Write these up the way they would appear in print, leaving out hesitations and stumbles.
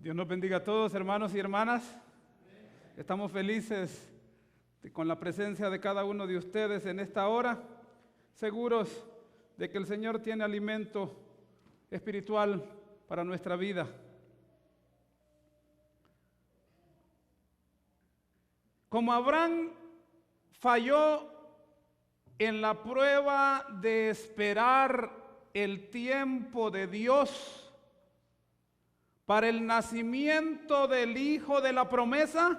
Dios nos bendiga a todos, hermanos y hermanas. Estamos felices con la presencia de cada uno de ustedes en esta hora, seguros de que el Señor tiene alimento espiritual para nuestra vida. Como Abraham falló en la prueba de esperar el tiempo de Dios para el nacimiento del hijo de la promesa,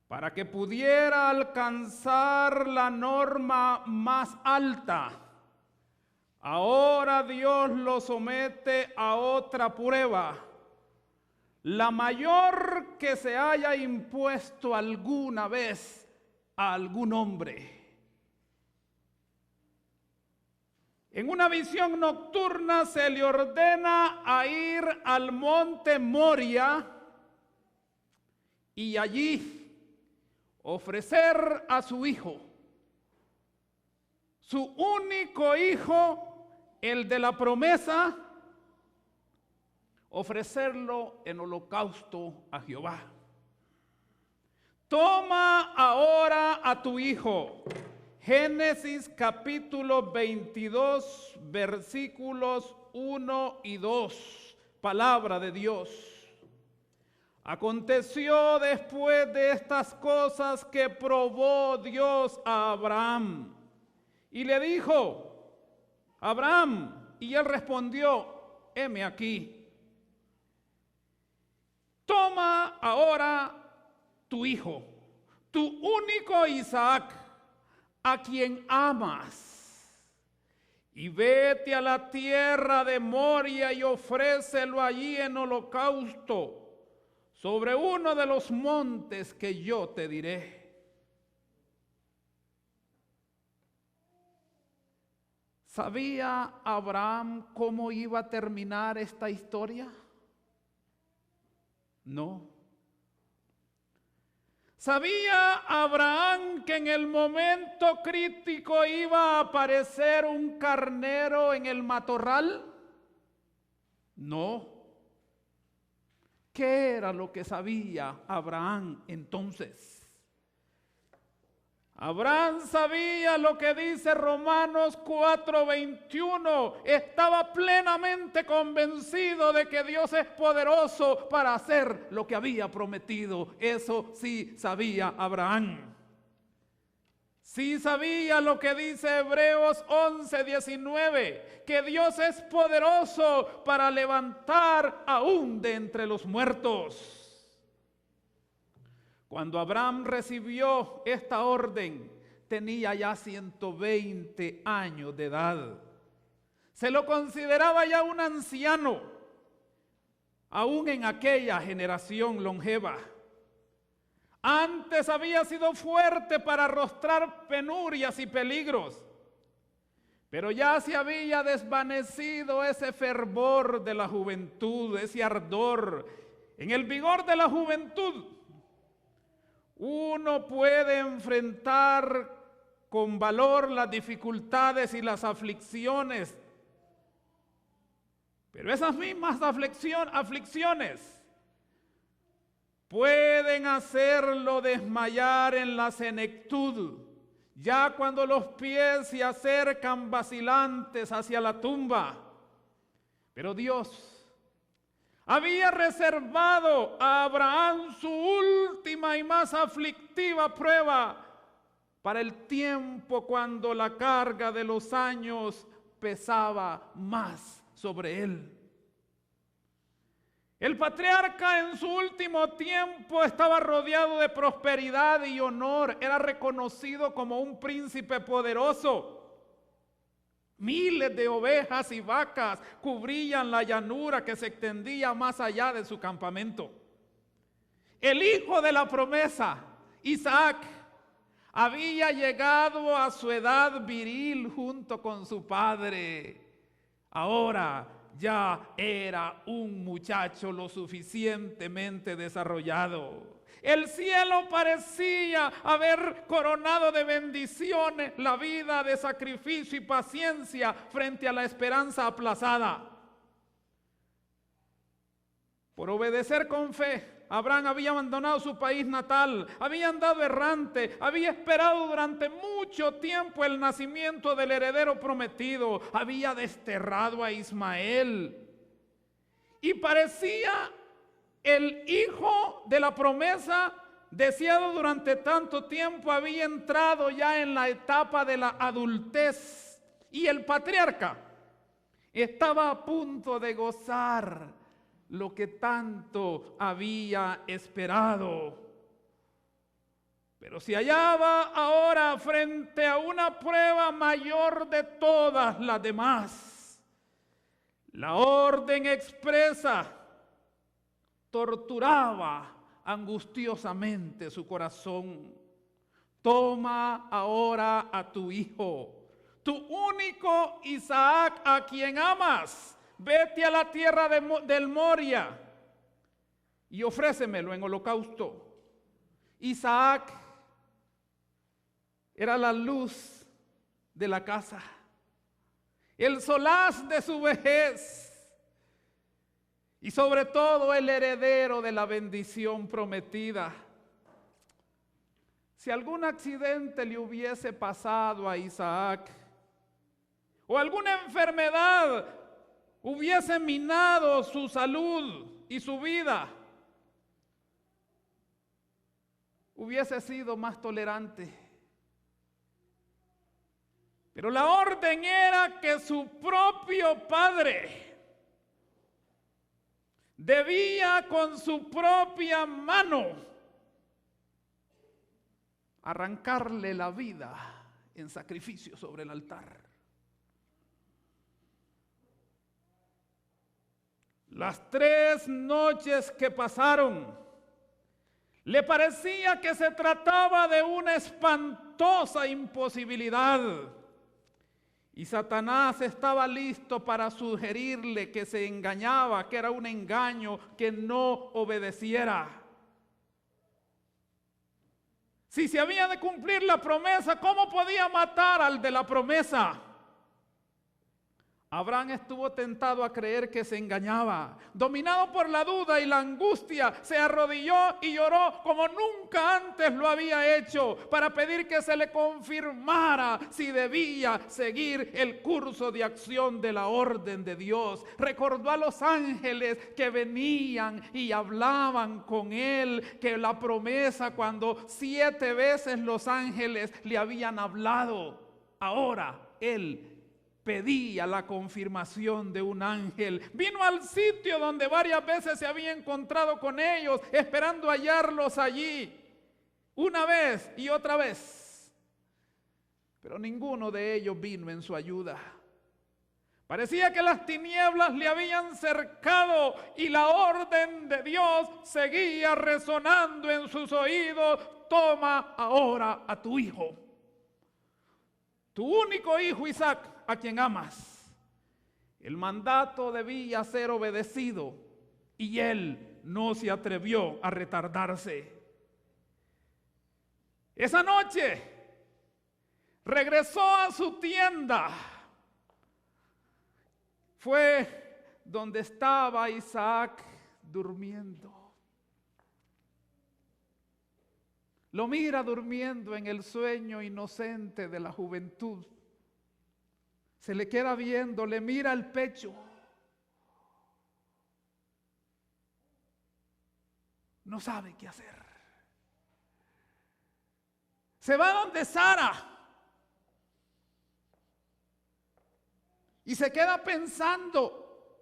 para que pudiera alcanzar la norma más alta, ahora Dios lo somete a otra prueba, la mayor que se haya impuesto alguna vez a algún hombre. En una visión nocturna se le ordena a ir al monte Moria y allí ofrecer a su hijo, su único hijo, el de la promesa, ofrecerlo en holocausto a Jehová. Toma ahora a tu hijo. Génesis capítulo 22, versículos 1 y 2, palabra de Dios. Aconteció después de estas cosas que probó Dios a Abraham y le dijo: Abraham, y él respondió: heme aquí. Toma ahora tu hijo, tu único Isaac, a quien amas, y vete a la tierra de Moria y ofrécelo allí en holocausto sobre uno de los montes que yo te diré. ¿Sabía Abraham cómo iba a terminar esta historia? No. ¿Sabía Abraham que en el momento crítico iba a aparecer un carnero en el matorral? No. ¿Qué era lo que sabía Abraham entonces? Abraham sabía lo que dice Romanos 4:21. Estaba plenamente convencido de que Dios es poderoso para hacer lo que había prometido. Eso sí sabía Abraham. Sí sabía lo que dice Hebreos 11:19, que Dios es poderoso para levantar aún de entre los muertos. Cuando Abraham recibió esta orden, tenía ya 120 años de edad. Se lo consideraba ya un anciano, aún en aquella generación longeva. Antes había sido fuerte para arrostrar penurias y peligros, pero ya se había desvanecido ese fervor de la juventud, ese ardor. En el vigor de la juventud, uno puede enfrentar con valor las dificultades y las aflicciones, pero esas mismas aflicciones pueden hacerlo desmayar en la senectud, ya cuando los pies se acercan vacilantes hacia la tumba. Pero Dios había reservado a Abraham su última y más aflictiva prueba para el tiempo cuando la carga de los años pesaba más sobre él. El patriarca en su último tiempo estaba rodeado de prosperidad y honor. Era reconocido como un príncipe poderoso. Miles de ovejas y vacas cubrían la llanura que se extendía más allá de su campamento. El hijo de la promesa, Isaac, había llegado a su edad viril junto con su padre. Ahora ya era un muchacho lo suficientemente desarrollado. El cielo parecía haber coronado de bendiciones la vida de sacrificio y paciencia frente a la esperanza aplazada. Por obedecer con fe, Abraham había abandonado su país natal, había andado errante, había esperado durante mucho tiempo el nacimiento del heredero prometido, había desterrado a Ismael y parecía el hijo de la promesa deseado durante tanto tiempo había entrado ya en la etapa de la adultez y el patriarca estaba a punto de gozar lo que tanto había esperado. Pero se hallaba ahora frente a una prueba mayor de todas las demás. La orden expresa torturaba angustiosamente su corazón. Toma ahora a tu hijo, tu único Isaac, a quien amas. Vete a la tierra del Moria y ofrécemelo en holocausto. Isaac era la luz de la casa, el solaz de su vejez y sobre todo el heredero de la bendición prometida. Si algún accidente le hubiese pasado a Isaac o alguna enfermedad hubiese minado su salud y su vida, hubiese sido más tolerante. Pero la orden era que su propio padre debía con su propia mano arrancarle la vida en sacrificio sobre el altar. Las 3 noches que pasaron, le parecía que se trataba de una espantosa imposibilidad. Y Satanás estaba listo para sugerirle que se engañaba, que era un engaño, que no obedeciera. Si se había de cumplir la promesa, ¿cómo podía matar al de la promesa? Abraham estuvo tentado a creer que se engañaba. Dominado por la duda y la angustia, se arrodilló y lloró como nunca antes lo había hecho para pedir que se le confirmara si debía seguir el curso de acción de la orden de Dios. Recordó a los ángeles que venían y hablaban con él, que la promesa cuando 7 veces los ángeles le habían hablado, ahora él pedía la confirmación de un ángel. Vino al sitio donde varias veces se había encontrado con ellos, esperando hallarlos allí, una vez y otra vez. Pero ninguno de ellos vino en su ayuda. Parecía que las tinieblas le habían cercado y la orden de Dios seguía resonando en sus oídos. Toma ahora a tu hijo, tu único hijo Isaac, a quien amas. El mandato debía ser obedecido y él no se atrevió a retardarse. Esa noche regresó a su tienda. Fue donde estaba Isaac durmiendo. Lo mira durmiendo en el sueño inocente de la juventud. Se le queda viendo, le mira el pecho. No sabe qué hacer. Se va donde Sara y se queda pensando,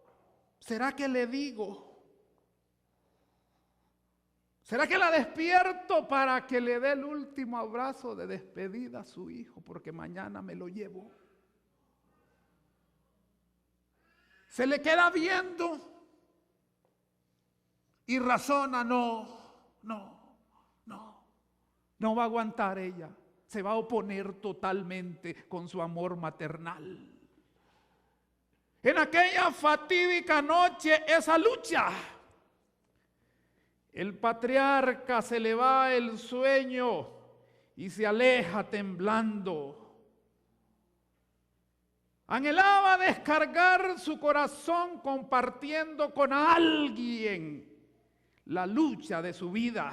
¿será que le digo? ¿Será que la despierto para que le dé el último abrazo de despedida a su hijo? Porque mañana me lo llevo. Se le queda viendo y razona, no va a aguantar ella. Se va a oponer totalmente con su amor maternal. En aquella fatídica noche, esa lucha, el patriarca se le va el sueño y se aleja temblando. Anhelaba descargar su corazón compartiendo con alguien la lucha de su vida.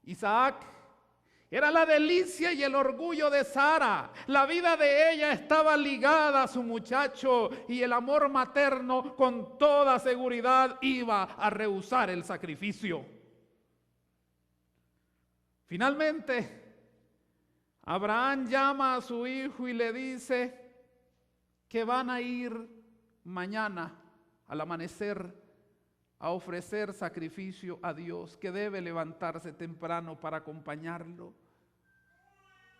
Isaac era la delicia y el orgullo de Sara. La vida de ella estaba ligada a su muchacho y el amor materno con toda seguridad iba a rehusar el sacrificio. Finalmente, Abraham llama a su hijo y le dice que van a ir mañana al amanecer a ofrecer sacrificio a Dios, que debe levantarse temprano para acompañarlo.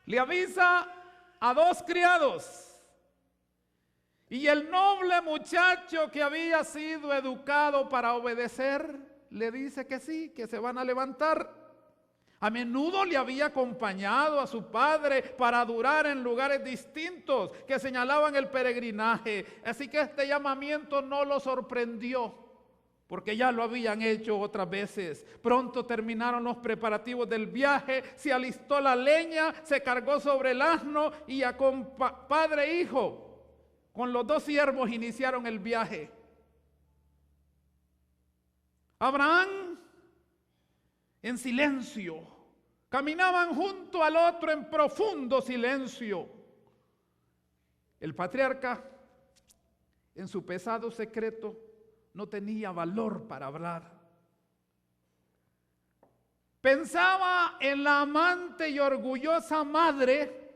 Le avisa a 2 criados y el noble muchacho que había sido educado para obedecer le dice que sí, que se van a levantar. A menudo le había acompañado a su padre para adorar en lugares distintos que señalaban el peregrinaje. Así que este llamamiento no lo sorprendió, porque ya lo habían hecho otras veces. Pronto terminaron los preparativos del viaje, se alistó la leña, se cargó sobre el asno y padre e hijo, con los 2 siervos, iniciaron el viaje. Abraham, en silencio, caminaban junto al otro en profundo silencio. El patriarca, en su pesado secreto, no tenía valor para hablar. Pensaba en la amante y orgullosa madre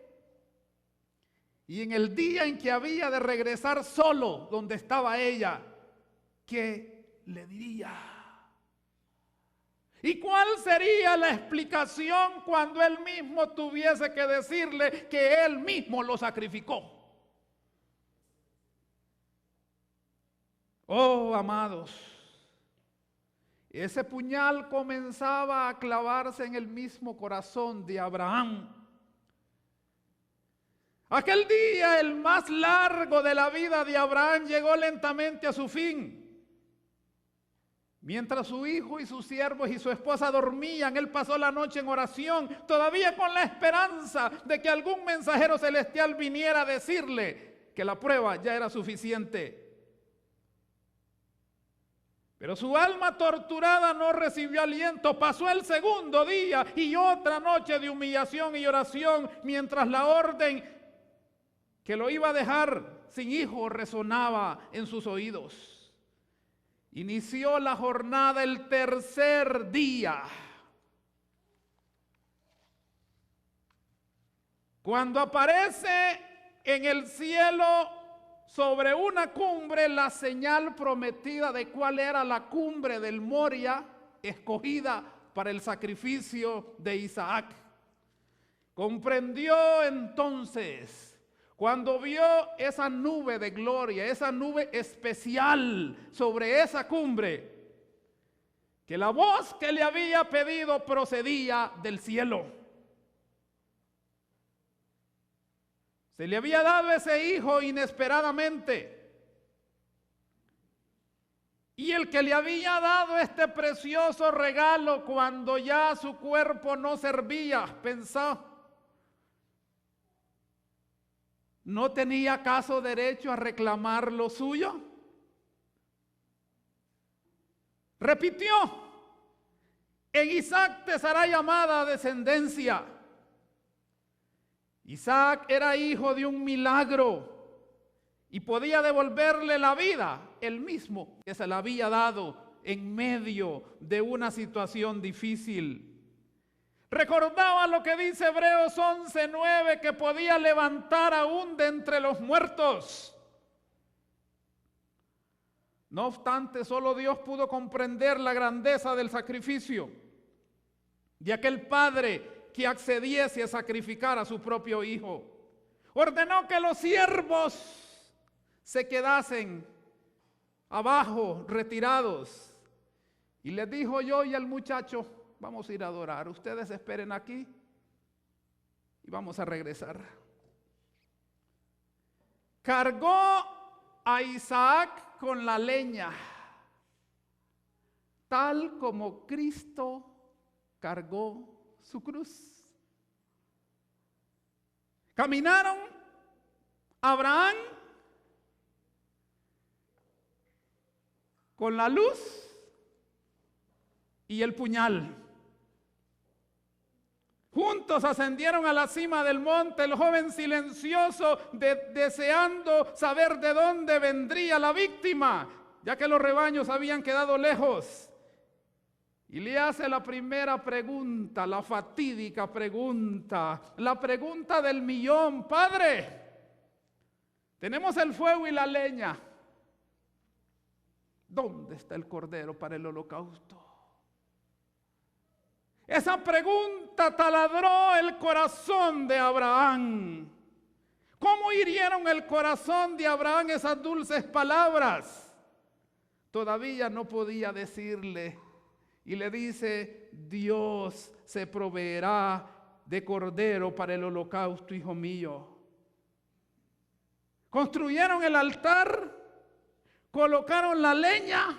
y en el día en que había de regresar solo donde estaba ella. ¿Qué le diría? ¿Y cuál sería la explicación cuando él mismo tuviese que decirle que él mismo lo sacrificó? Oh, amados, ese puñal comenzaba a clavarse en el mismo corazón de Abraham. Aquel día, el más largo de la vida de Abraham, llegó lentamente a su fin. Mientras su hijo y sus siervos y su esposa dormían, él pasó la noche en oración, todavía con la esperanza de que algún mensajero celestial viniera a decirle que la prueba ya era suficiente. Pero su alma torturada no recibió aliento. Pasó el segundo día y otra noche de humillación y oración, mientras la orden que lo iba a dejar sin hijo resonaba en sus oídos. Inició la jornada el tercer día, cuando aparece en el cielo sobre una cumbre la señal prometida de cuál era la cumbre del Moria escogida para el sacrificio de Isaac. Comprendió entonces, cuando vio esa nube de gloria, esa nube especial sobre esa cumbre, que la voz que le había pedido procedía del cielo. Se le había dado ese hijo inesperadamente. Y el que le había dado este precioso regalo cuando ya su cuerpo no servía, pensó, ¿no tenía acaso derecho a reclamar lo suyo? Repitió, en Isaac te será llamada descendencia. Isaac era hijo de un milagro y podía devolverle la vida él mismo que se la había dado en medio de una situación difícil. Recordaba lo que dice Hebreos 11:9, que podía levantar aún de entre los muertos. No obstante, solo Dios pudo comprender la grandeza del sacrificio de aquel padre que accediese a sacrificar a su propio hijo. Ordenó que los siervos se quedasen abajo, retirados, y les dijo: yo y el muchacho vamos a ir a adorar, ustedes esperen aquí y vamos a regresar. Cargó a Isaac con la leña, tal como Cristo cargó su cruz. Caminaron Abraham, con la luz y el puñal, juntos ascendieron a la cima del monte, el joven silencioso, deseando saber de dónde vendría la víctima, ya que los rebaños habían quedado lejos. Y le hace la primera pregunta, la fatídica pregunta, la pregunta del millón: Padre, tenemos el fuego y la leña, ¿dónde está el cordero para el holocausto? Esa pregunta taladró el corazón de Abraham. ¿Cómo hirieron el corazón de Abraham esas dulces palabras? Todavía no podía decirle, y le dice: Dios se proveerá de cordero para el holocausto, hijo mío. Construyeron el altar, colocaron la leña,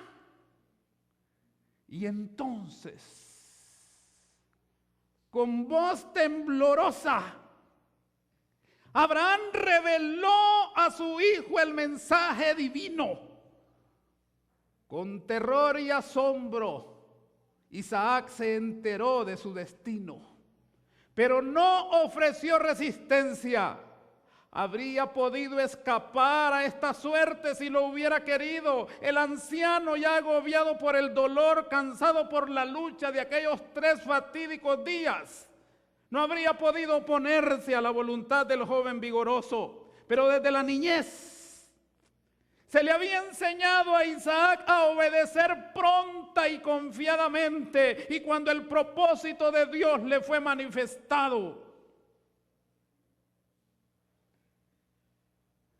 y entonces, con voz temblorosa, Abraham reveló a su hijo el mensaje divino. Con terror y asombro, Isaac se enteró de su destino, pero no ofreció resistencia. Habría podido escapar a esta suerte si lo hubiera querido. El anciano, ya agobiado por el dolor, cansado por la lucha de aquellos 3 fatídicos días, no habría podido oponerse a la voluntad del joven vigoroso. Pero desde la niñez se le había enseñado a Isaac a obedecer pronta y confiadamente, y cuando el propósito de Dios le fue manifestado,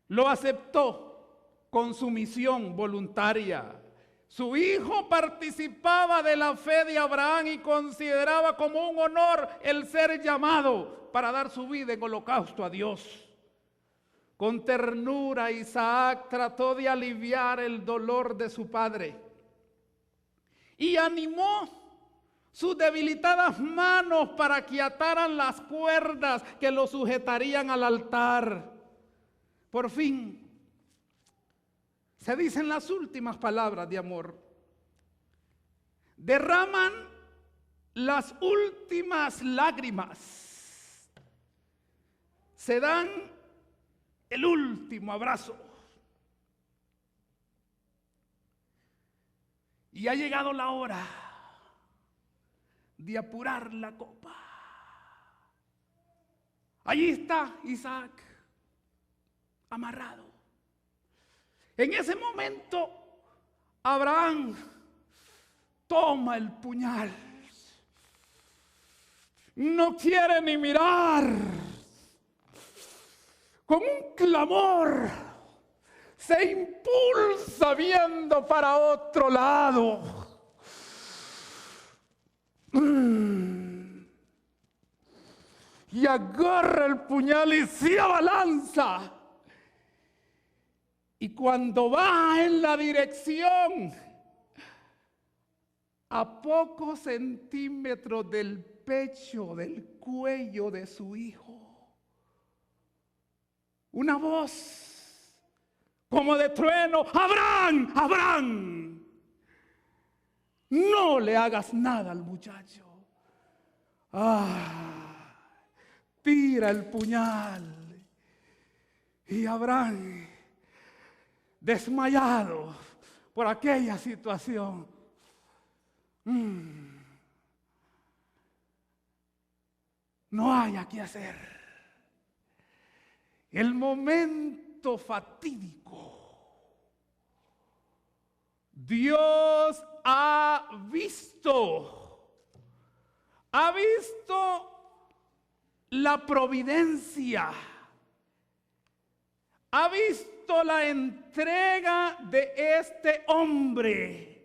lo aceptó con sumisión voluntaria. Su hijo participaba de la fe de Abraham y consideraba como un honor el ser llamado para dar su vida en holocausto a Dios. Con ternura, Isaac trató de aliviar el dolor de su padre y animó sus debilitadas manos para que ataran las cuerdas que lo sujetarían al altar. Por fin, se dicen las últimas palabras de amor. Derraman las últimas lágrimas. Se dan el último abrazo. Y ha llegado la hora de apurar la copa. Allí está Isaac, amarrado. En ese momento, Abraham toma el puñal. No quiere ni mirar. Con un clamor, se impulsa viendo para otro lado. Y agarra el puñal y se abalanza. Y cuando va en la dirección, a pocos centímetros del pecho, del cuello de su hijo, una voz como de trueno: Abraham, Abraham, no le hagas nada al muchacho. Tira el puñal y Abraham, desmayado por aquella situación, no haya qué hacer. El momento fatídico. Dios ha visto la providencia, ha visto la entrega de este hombre,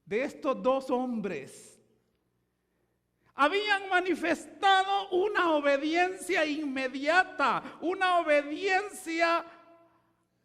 de estos 2 hombres. Habían manifestado una obediencia inmediata, una obediencia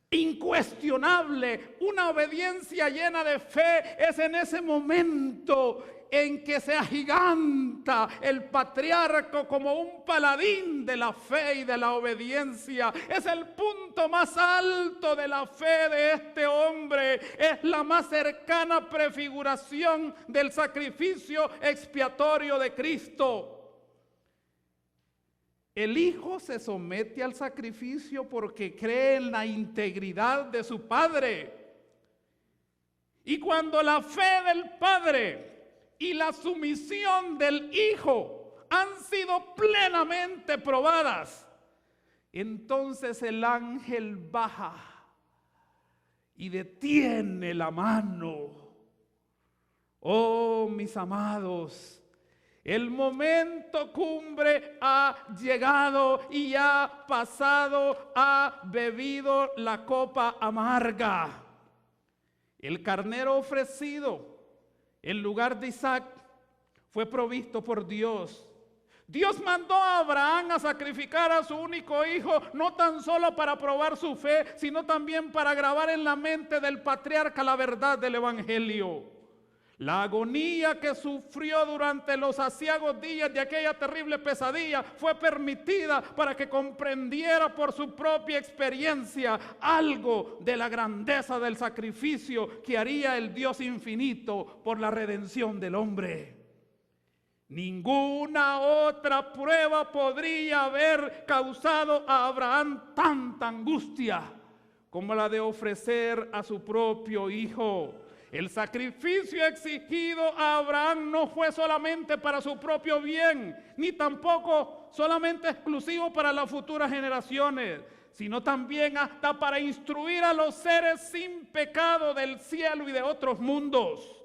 incuestionable, una obediencia llena de fe. Es en ese momento en que se agiganta el patriarca como un paladín de la fe y de la obediencia. Es el punto más alto de la fe de este hombre. Es la más cercana prefiguración del sacrificio expiatorio de Cristo. El hijo se somete al sacrificio porque cree en la integridad de su padre. Y cuando la fe del padre y la sumisión del hijo han sido plenamente probadas, entonces el ángel baja y detiene la mano. Oh, mis amados, el momento cumbre ha llegado y ha pasado, ha bebido la copa amarga. El carnero ofrecido en lugar de Isaac fue provisto por Dios. Dios mandó a Abraham a sacrificar a su único hijo, no tan solo para probar su fe, sino también para grabar en la mente del patriarca la verdad del evangelio. La agonía que sufrió durante los aciagos días de aquella terrible pesadilla fue permitida para que comprendiera por su propia experiencia algo de la grandeza del sacrificio que haría el Dios infinito por la redención del hombre. Ninguna otra prueba podría haber causado a Abraham tanta angustia como la de ofrecer a su propio hijo. El sacrificio exigido a Abraham no fue solamente para su propio bien, ni tampoco solamente exclusivo para las futuras generaciones, sino también hasta para instruir a los seres sin pecado del cielo y de otros mundos.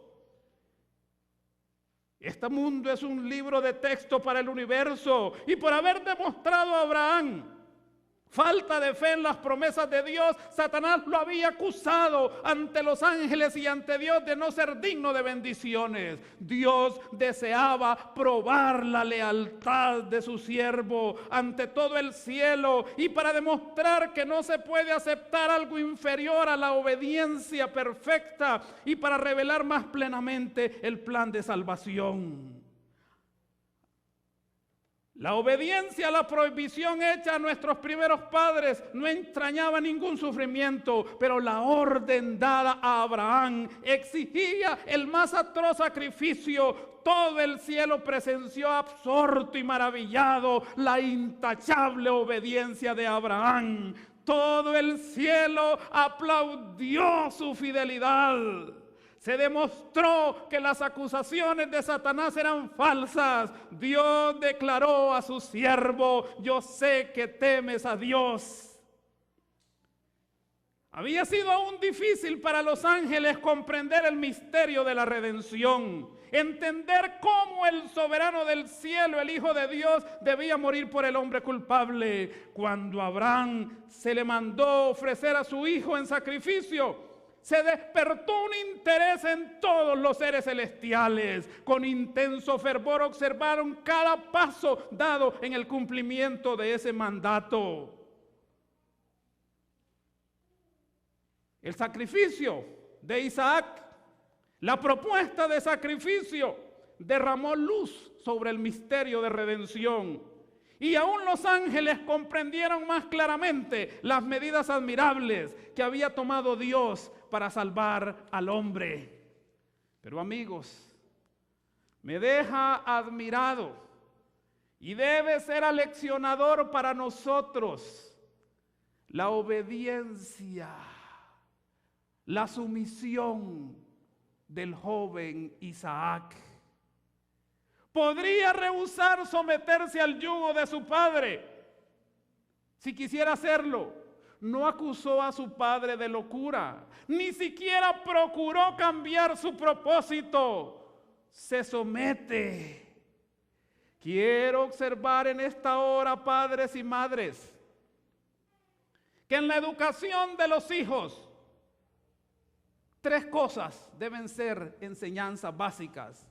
Este mundo es un libro de texto para el universo, y por haber demostrado a Abraham falta de fe en las promesas de Dios, Satanás lo había acusado ante los ángeles y ante Dios de no ser digno de bendiciones. Dios deseaba probar la lealtad de su siervo ante todo el cielo, y para demostrar que no se puede aceptar algo inferior a la obediencia perfecta, y para revelar más plenamente el plan de salvación. La obediencia a la prohibición hecha a nuestros primeros padres no entrañaba ningún sufrimiento, pero la orden dada a Abraham exigía el más atroz sacrificio. Todo el cielo presenció absorto y maravillado la intachable obediencia de Abraham. Todo el cielo aplaudió su fidelidad. Se demostró que las acusaciones de Satanás eran falsas. Dios declaró a su siervo: yo sé que temes a Dios. Había sido aún difícil para los ángeles comprender el misterio de la redención, entender cómo el soberano del cielo, el Hijo de Dios, debía morir por el hombre culpable. Cuando a Abraham se le mandó ofrecer a su hijo en sacrificio, se despertó un interés en todos los seres celestiales. Con intenso fervor observaron cada paso dado en el cumplimiento de ese mandato. El sacrificio de Isaac, la propuesta de sacrificio, derramó luz sobre el misterio de redención. Y aún los ángeles comprendieron más claramente las medidas admirables que había tomado Dios para salvar al hombre. Pero amigos, me deja admirado y debe ser aleccionador para nosotros la obediencia, la sumisión del joven Isaac. Podría rehusar someterse al yugo de su padre si quisiera hacerlo. No acusó a su padre de locura, ni siquiera procuró cambiar su propósito. Se somete. Quiero observar en esta hora, padres y madres, que en la educación de los hijos, 3 cosas deben ser enseñanzas básicas.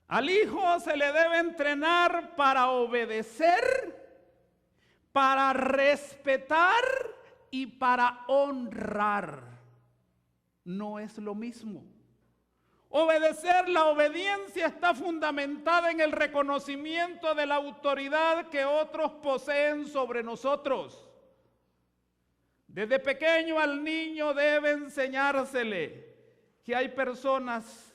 Al hijo se le debe entrenar para obedecer, para respetar y para honrar. No es lo mismo. Obedecer, la obediencia está fundamentada en el reconocimiento de la autoridad que otros poseen sobre nosotros. Desde pequeño al niño debe enseñársele que hay personas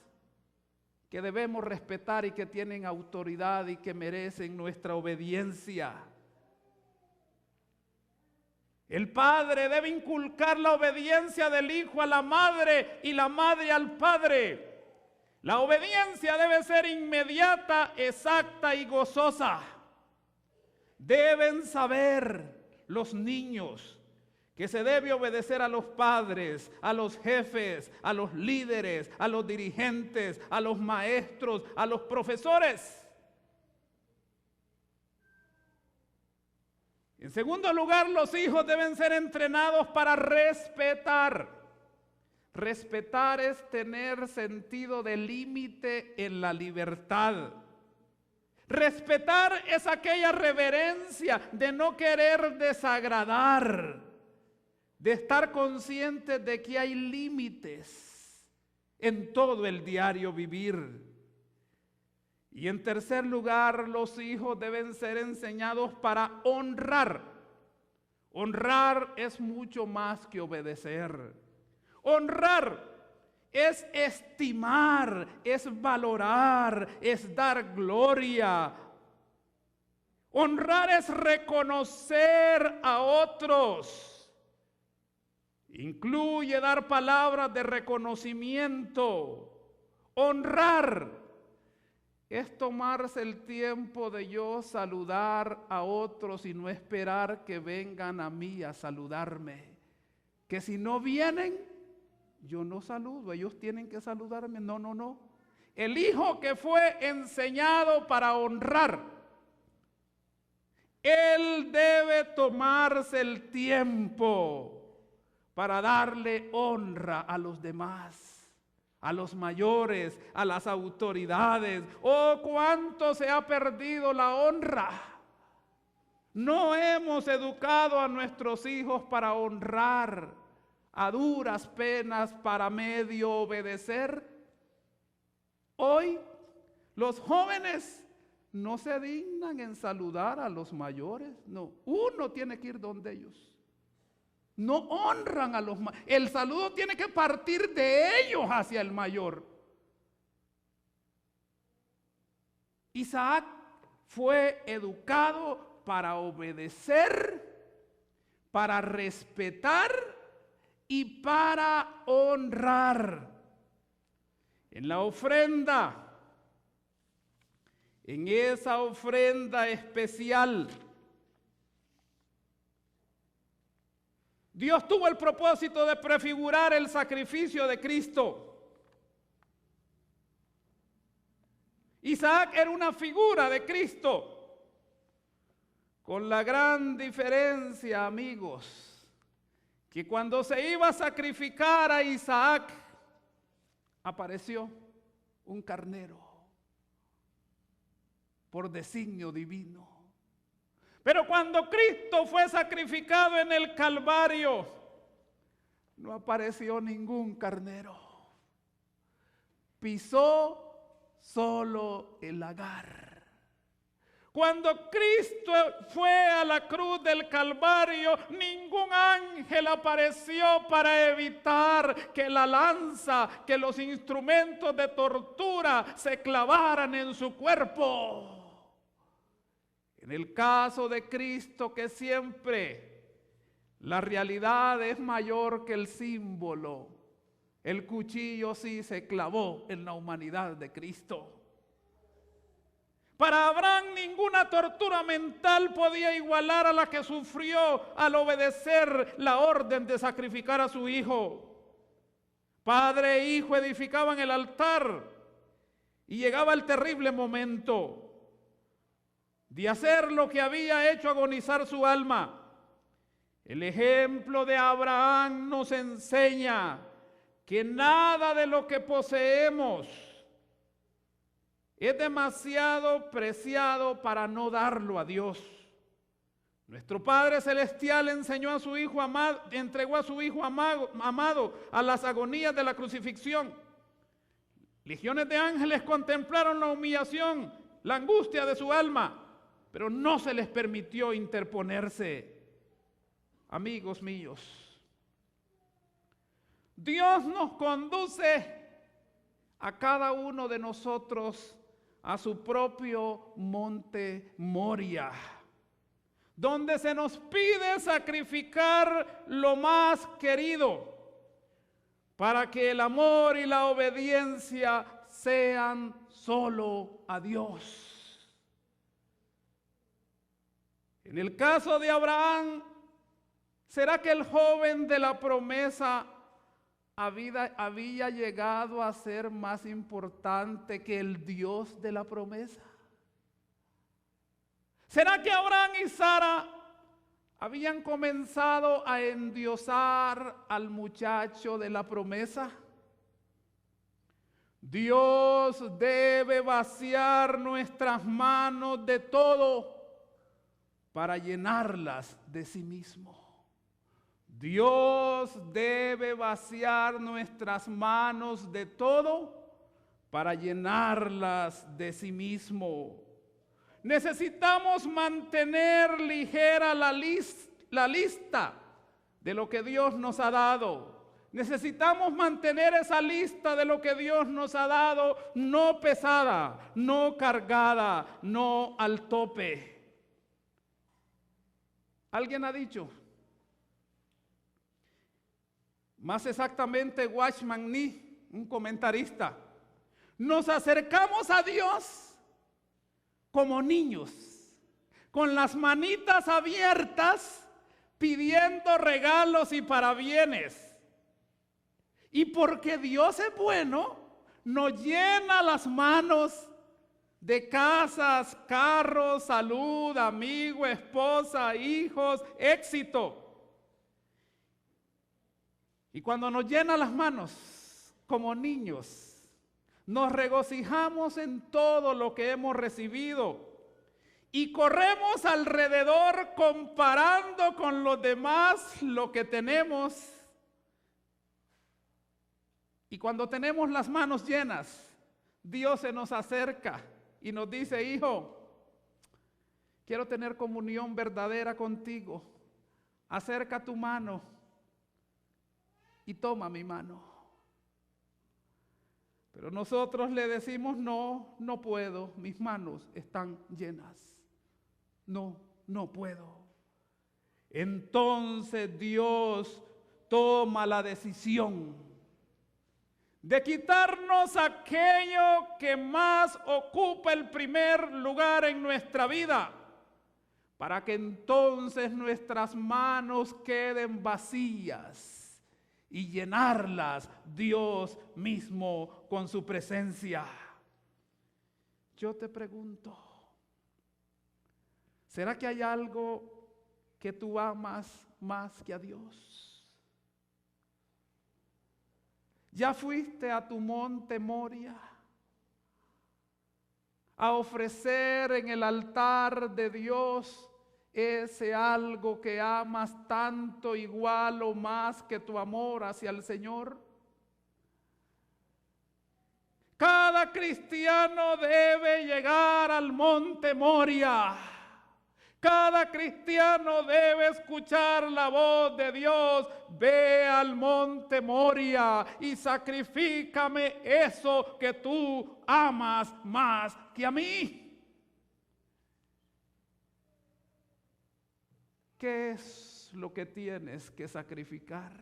que debemos respetar y que tienen autoridad y que merecen nuestra obediencia. El padre debe inculcar la obediencia del hijo a la madre y la madre al padre. La obediencia debe ser inmediata, exacta y gozosa. Deben saber los niños que se debe obedecer a los padres, a los jefes, a los líderes, a los dirigentes, a los maestros, a los profesores. En segundo lugar, los hijos deben ser entrenados para respetar. Respetar es tener sentido de límite en la libertad. Respetar es aquella reverencia de no querer desagradar, de estar conscientes de que hay límites en todo el diario vivir. Y en tercer lugar, los hijos deben ser enseñados para honrar. Honrar es mucho más que obedecer. Honrar es estimar, es valorar, es dar gloria. Honrar es reconocer a otros. Incluye dar palabras de reconocimiento. Honrar es tomarse el tiempo de yo saludar a otros y no esperar que vengan a mí a saludarme. Que si no vienen, yo no saludo, ellos tienen que saludarme. No, no, no. El hijo que fue enseñado para honrar, él debe tomarse el tiempo para darle honra a los demás, a los mayores, a las autoridades. Oh, cuánto se ha perdido la honra. No hemos educado a nuestros hijos para honrar, a duras penas para medio obedecer. Hoy los jóvenes no se dignan en saludar a los mayores. No, uno tiene que ir donde ellos. No honran a los mayores. El saludo tiene que partir de ellos hacia el mayor. Isaac fue educado para obedecer, para respetar y para honrar. En la ofrenda, en esa ofrenda especial, Dios tuvo el propósito de prefigurar el sacrificio de Cristo. Isaac era una figura de Cristo, con la gran diferencia, amigos, que cuando se iba a sacrificar a Isaac, apareció un carnero por designio divino. Pero cuando Cristo fue sacrificado en el Calvario, no apareció ningún carnero. Pisó solo el lagar. Cuando Cristo fue a la cruz del Calvario, ningún ángel apareció para evitar que la lanza, que los instrumentos de tortura se clavaran en su cuerpo. En el caso de Cristo, que siempre la realidad es mayor que el símbolo, el cuchillo sí se clavó en la humanidad de Cristo. Para Abraham ninguna tortura mental podía igualar a la que sufrió al obedecer la orden de sacrificar a su hijo. Padre e hijo edificaban el altar y llegaba el terrible momento de hacer lo que había hecho agonizar su alma. El ejemplo de Abraham nos enseña que nada de lo que poseemos es demasiado preciado para no darlo a Dios. Nuestro Padre Celestial enseñó a su Hijo amado, entregó a su Hijo amado a las agonías de la crucifixión. Legiones de ángeles contemplaron la humillación, la angustia de su alma, pero no se les permitió interponerse. Amigos míos, Dios nos conduce a cada uno de nosotros a su propio monte Moria, donde se nos pide sacrificar lo más querido para que el amor y la obediencia sean solo a Dios. En el caso de Abraham, ¿será que el joven de la promesa había llegado a ser más importante que el Dios de la promesa? ¿Será que Abraham y Sara habían comenzado a endiosar al muchacho de la promesa? Dios debe vaciar nuestras manos de todo para llenarlas de sí mismo. Dios debe vaciar nuestras manos de todo para llenarlas de sí mismo. Necesitamos mantener ligera la lista de lo que Dios nos ha dado. Necesitamos mantener esa lista de lo que Dios nos ha dado, no pesada, no cargada, no al tope. ¿Alguien ha dicho? Más exactamente, Watchman Nee, un comentarista. Nos acercamos a Dios como niños, con las manitas abiertas, pidiendo regalos y parabienes. Y porque Dios es bueno, nos llena las manos de casas, carros, salud, amigo, esposa, hijos, éxito. Y cuando nos llena las manos como niños, nos regocijamos en todo lo que hemos recibido y corremos alrededor comparando con los demás lo que tenemos. Y cuando tenemos las manos llenas, Dios se nos acerca y nos dice: hijo, quiero tener comunión verdadera contigo. Acerca tu mano y toma mi mano. Pero nosotros le decimos: no, no puedo, mis manos están llenas. No, no puedo. Entonces Dios toma la decisión de quitarnos aquello que más ocupa el primer lugar en nuestra vida, para que entonces nuestras manos queden vacías y llenarlas Dios mismo con su presencia. Yo te pregunto, ¿será que hay algo que tú amas más que a Dios? ¿Ya fuiste a tu monte Moria a ofrecer en el altar de Dios ese algo que amas tanto, igual o más que tu amor hacia el Señor? Cada cristiano debe llegar al monte Moria. Cada cristiano debe escuchar la voz de Dios: ve al monte Moria y sacrifícame eso que tú amas más que a mí. ¿Qué es lo que tienes que sacrificar?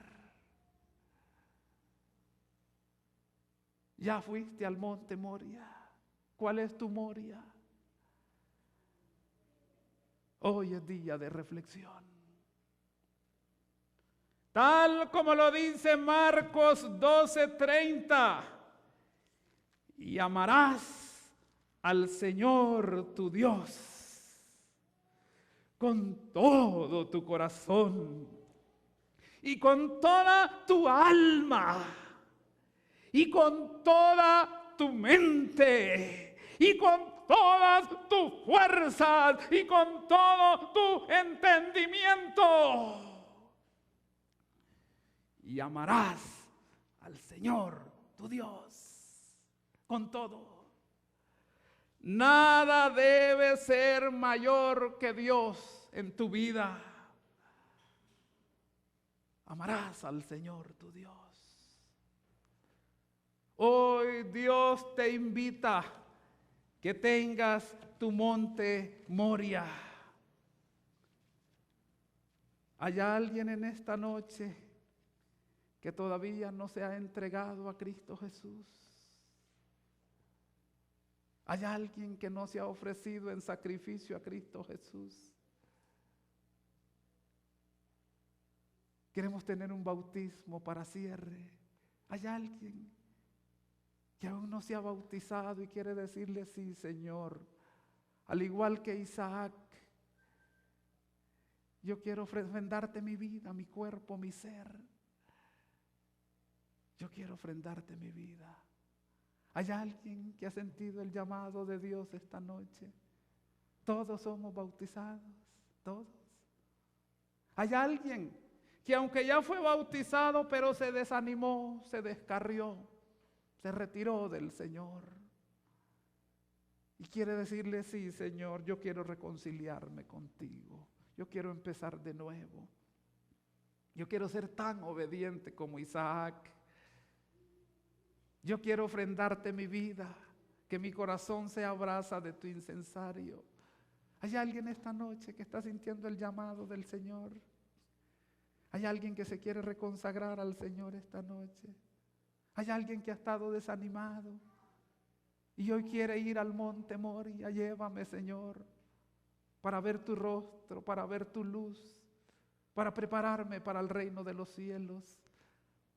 ¿Ya fuiste al monte Moria? ¿Cuál es tu Moria? Hoy es día de reflexión. Tal como lo dice Marcos 12:30, y amarás al Señor tu Dios con todo tu corazón y con toda tu alma y con toda tu mente y con todas tus fuerzas y con todo tu entendimiento. Y amarás al Señor tu Dios. con todo. Nada debe ser mayor que Dios en tu vida. Amarás al Señor tu Dios. Hoy Dios te invita que tengas tu monte Moria. ¿Hay alguien en esta noche que todavía no se ha entregado a Cristo Jesús? ¿Hay alguien que no se ha ofrecido en sacrificio a Cristo Jesús? Queremos tener un bautismo para cierre. ¿Hay alguien que aún no se ha bautizado y quiere decirle sí, Señor? Al igual que Isaac, yo quiero ofrendarte mi vida, mi cuerpo, mi ser. Yo quiero ofrendarte mi vida. ¿Hay alguien que ha sentido el llamado de Dios esta noche? Todos somos bautizados, todos. ¿Hay alguien que aunque ya fue bautizado, pero se desanimó, se descarrió, se retiró del Señor? Y quiere decirle, sí, Señor, yo quiero reconciliarme contigo. Yo quiero empezar de nuevo. Yo quiero ser tan obediente como Isaac. Yo quiero ofrendarte mi vida, que mi corazón se abraza de tu incensario. ¿Hay alguien esta noche que está sintiendo el llamado del Señor? ¿Hay alguien que se quiere reconsagrar al Señor esta noche? ¿Hay alguien que ha estado desanimado y hoy quiere ir al monte Moria? Llévame, Señor, para ver tu rostro, para ver tu luz, para prepararme para el reino de los cielos.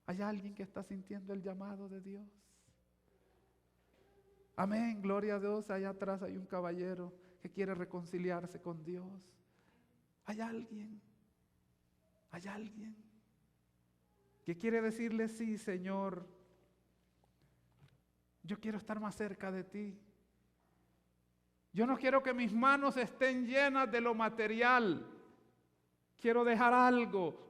¿Hay alguien que está sintiendo el llamado de Dios? Amén, gloria a Dios. Allá atrás hay un caballero que quiere reconciliarse con Dios. ¿Hay alguien que quiere decirle, sí, Señor, yo quiero estar más cerca de ti? Yo no quiero que mis manos estén llenas de lo material. Quiero dejar algo.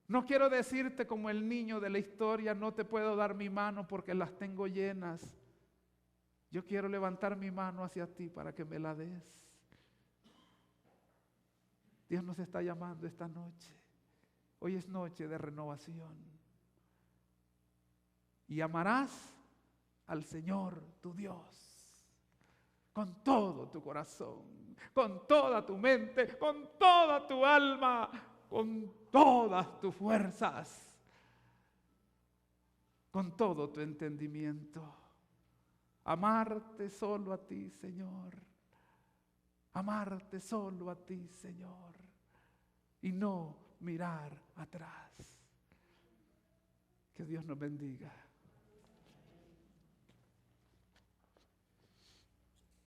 No quiero decirte como el niño de la historia, no te puedo dar mi mano porque las tengo llenas. Yo quiero levantar mi mano hacia ti para que me la des. Dios nos está llamando esta noche. Hoy es noche de renovación. Y amarás al Señor tu Dios con todo tu corazón, con toda tu mente, con toda tu alma, con todas tus fuerzas, con todo tu entendimiento. Amarte solo a ti, Señor. Amarte solo a ti, Señor. Y no mirar atrás. Que Dios nos bendiga.